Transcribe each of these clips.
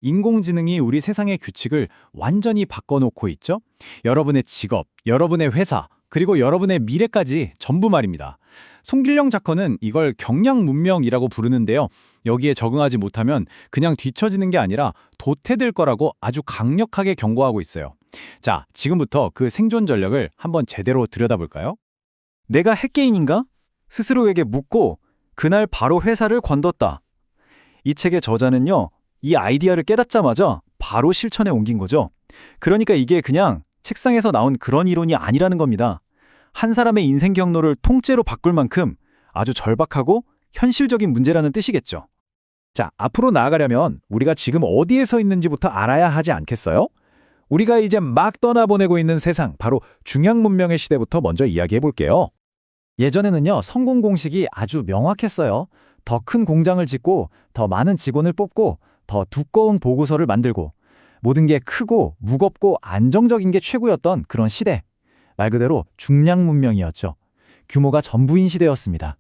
인공지능이 우리 세상의 규칙을 완전히 바꿔놓고 있죠? 여러분의 직업, 여러분의 회사, 그리고 여러분의 미래까지 전부 말입니다. 송길령 작가는 이걸 경량문명이라고 부르는데요. 여기에 적응하지 못하면 그냥 뒤처지는 게 아니라 도태될 거라고 아주 강력하게 경고하고 있어요. 자, 지금부터 그 생존 전략을 한번 제대로 들여다볼까요? 내가 핵개인인가? 스스로에게 묻고 그날 바로 회사를 관뒀다. 이 책의 저자는요, 이 아이디어를 깨닫자마자 바로 실천에 옮긴 거죠. 그러니까 이게 그냥 책상에서 나온 그런 이론이 아니라는 겁니다. 한 사람의 인생 경로를 통째로 바꿀 만큼 아주 절박하고 현실적인 문제라는 뜻이겠죠. 자, 앞으로 나아가려면 우리가 지금 어디에 서 있는지부터 알아야 하지 않겠어요? 우리가 이제 막 떠나보내고 있는 세상, 바로 중형문명의 시대부터 먼저 이야기해 볼게요. 예전에는요, 성공 공식이 아주 명확했어요. 더 큰 공장을 짓고 더 많은 직원을 뽑고 더 두꺼운 보고서를 만들고 모든 게 크고 무겁고 안정적인 게 최고였던 그런 시대. 말 그대로 중량 문명이었죠. 규모가 전부인 시대였습니다.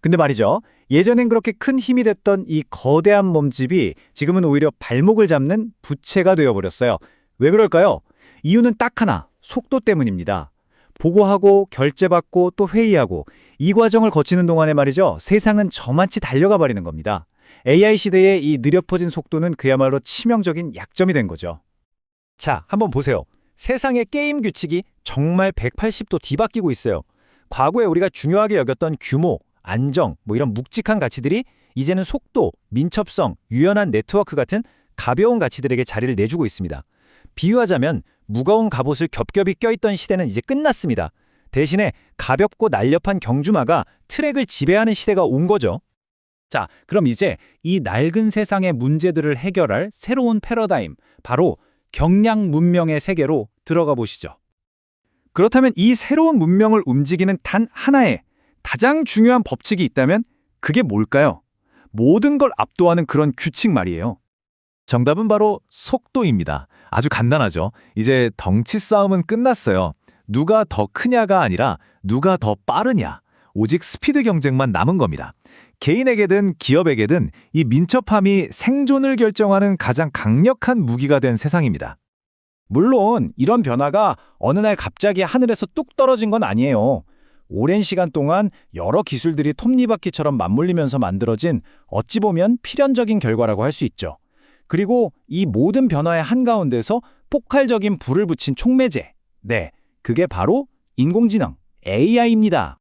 근데 말이죠. 예전엔 그렇게 큰 힘이 됐던 이 거대한 몸집이 지금은 오히려 발목을 잡는 부채가 되어버렸어요. 왜 그럴까요? 이유는 딱 하나, 속도 때문입니다. 보고하고 결제받고 또 회의하고 이 과정을 거치는 동안에 말이죠. 세상은 저만치 달려가 버리는 겁니다. AI 시대의 이 느려 퍼진 속도는 그야말로 치명적인 약점이 된 거죠. 자, 한번 보세요. 세상의 게임 규칙이 정말 180도 뒤바뀌고 있어요. 과거에 우리가 중요하게 여겼던 규모, 안정, 이런 묵직한 가치들이 이제는 속도, 민첩성, 유연한 네트워크 같은 가벼운 가치들에게 자리를 내주고 있습니다. 비유하자면 무거운 갑옷을 겹겹이 껴있던 시대는 이제 끝났습니다. 대신에 가볍고 날렵한 경주마가 트랙을 지배하는 시대가 온 거죠. 자, 그럼 이제 이 낡은 세상의 문제들을 해결할 새로운 패러다임, 바로 경량 문명의 세계로 들어가 보시죠. 그렇다면 이 새로운 문명을 움직이는 단 하나의 가장 중요한 법칙이 있다면 그게 뭘까요? 모든 걸 압도하는 그런 규칙 말이에요. 정답은 바로 속도입니다. 아주 간단하죠. 이제 덩치 싸움은 끝났어요. 누가 더 크냐가 아니라 누가 더 빠르냐. 오직 스피드 경쟁만 남은 겁니다. 개인에게든 기업에게든 이 민첩함이 생존을 결정하는 가장 강력한 무기가 된 세상입니다. 물론 이런 변화가 어느 날 갑자기 하늘에서 뚝 떨어진 건 아니에요. 오랜 시간 동안 여러 기술들이 톱니바퀴처럼 맞물리면서 만들어진 어찌 보면 필연적인 결과라고 할 수 있죠. 그리고 이 모든 변화의 한가운데서 폭발적인 불을 붙인 촉매제. 네, 그게 바로 인공지능, AI입니다.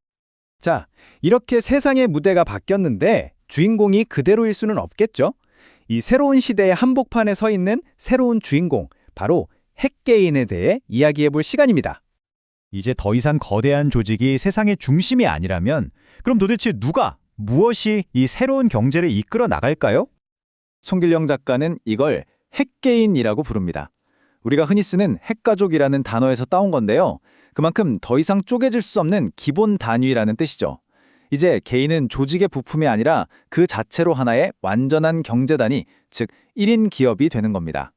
자, 이렇게 세상의 무대가 바뀌었는데 주인공이 그대로일 수는 없겠죠? 이 새로운 시대의 한복판에 서 있는 새로운 주인공, 바로 핵개인에 대해 이야기해 볼 시간입니다. 이제 더 이상 거대한 조직이 세상의 중심이 아니라면 그럼 도대체 누가, 무엇이 이 새로운 경제를 이끌어 나갈까요? 송길령 작가는 이걸 핵개인이라고 부릅니다. 우리가 흔히 쓰는 핵가족이라는 단어에서 따온 건데요. 그만큼 더 이상 쪼개질 수 없는 기본 단위라는 뜻이죠. 이제 개인은 조직의 부품이 아니라 그 자체로 하나의 완전한 경제단위, 즉 1인 기업이 되는 겁니다.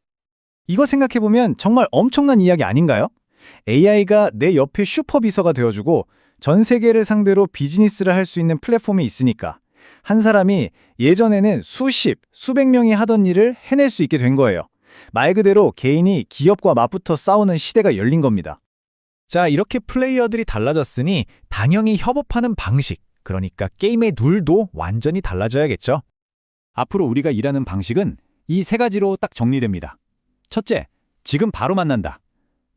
이거 생각해보면 정말 엄청난 이야기 아닌가요? AI가 내 옆에 슈퍼비서가 되어주고 전 세계를 상대로 비즈니스를 할 수 있는 플랫폼이 있으니까 한 사람이 예전에는 수십, 수백 명이 하던 일을 해낼 수 있게 된 거예요. 말 그대로 개인이 기업과 맞붙어 싸우는 시대가 열린 겁니다. 자, 이렇게 플레이어들이 달라졌으니 당연히 협업하는 방식, 그러니까 게임의 룰도 완전히 달라져야겠죠. 앞으로 우리가 일하는 방식은 이 세 가지로 딱 정리됩니다. 첫째, 지금 바로 만난다.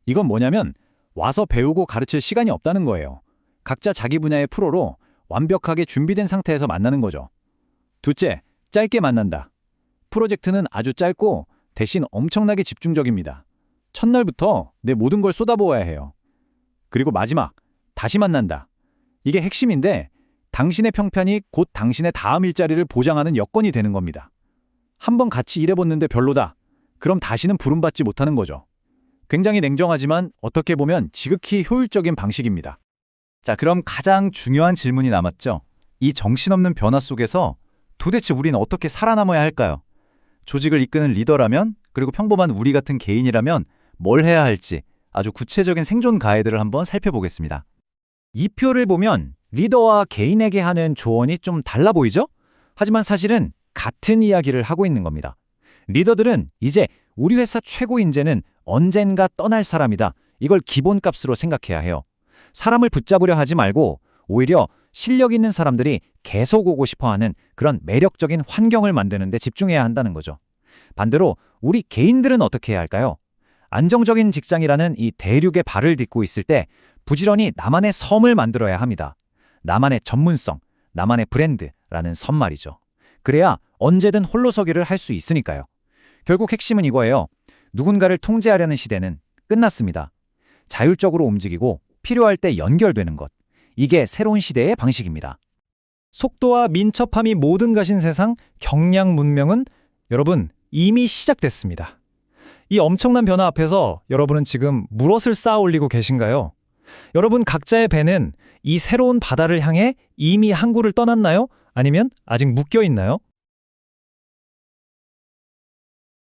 이건 뭐냐면 와서 배우고 가르칠 시간이 없다는 거예요. 각자 자기 분야의 프로로 완벽하게 준비된 상태에서 만나는 거죠. 둘째, 짧게 만난다. 프로젝트는 아주 짧고 대신 엄청나게 집중적입니다. 첫날부터 내 모든 걸 쏟아부어야 해요. 그리고 마지막, 다시 만난다. 이게 핵심인데 당신의 평판이 곧 당신의 다음 일자리를 보장하는 여건이 되는 겁니다. 한번 같이 일해봤는데 별로다. 그럼 다시는 부름받지 못하는 거죠. 굉장히 냉정하지만 어떻게 보면 지극히 효율적인 방식입니다. 자, 그럼 가장 중요한 질문이 남았죠. 이 정신없는 변화 속에서 도대체 우리는 어떻게 살아남아야 할까요? 조직을 이끄는 리더라면, 그리고 평범한 우리 같은 개인이라면 뭘 해야 할지 아주 구체적인 생존 가이드를 한번 살펴보겠습니다. 이 표를 보면 리더와 개인에게 하는 조언이 좀 달라 보이죠? 하지만 사실은 같은 이야기를 하고 있는 겁니다. 리더들은 이제 우리 회사 최고 인재는 언젠가 떠날 사람이다. 이걸 기본값으로 생각해야 해요. 사람을 붙잡으려 하지 말고 오히려 실력 있는 사람들이 계속 오고 싶어하는 그런 매력적인 환경을 만드는 데 집중해야 한다는 거죠. 반대로 우리 개인들은 어떻게 해야 할까요? 안정적인 직장이라는 이 대륙에 발을 딛고 있을 때 부지런히 나만의 섬을 만들어야 합니다. 나만의 전문성, 나만의 브랜드라는 섬 말이죠. 그래야 언제든 홀로서기를 할 수 있으니까요. 결국 핵심은 이거예요. 누군가를 통제하려는 시대는 끝났습니다. 자율적으로 움직이고 필요할 때 연결되는 것. 이게 새로운 시대의 방식입니다. 속도와 민첩함이 모든 것인 세상, 경량 문명은 여러분 이미 시작됐습니다. 이 엄청난 변화 앞에서 여러분은 지금 무엇을 쌓아 올리고 계신가요? 여러분 각자의 배는 이 새로운 바다를 향해 이미 항구를 떠났나요? 아니면 아직 묶여 있나요?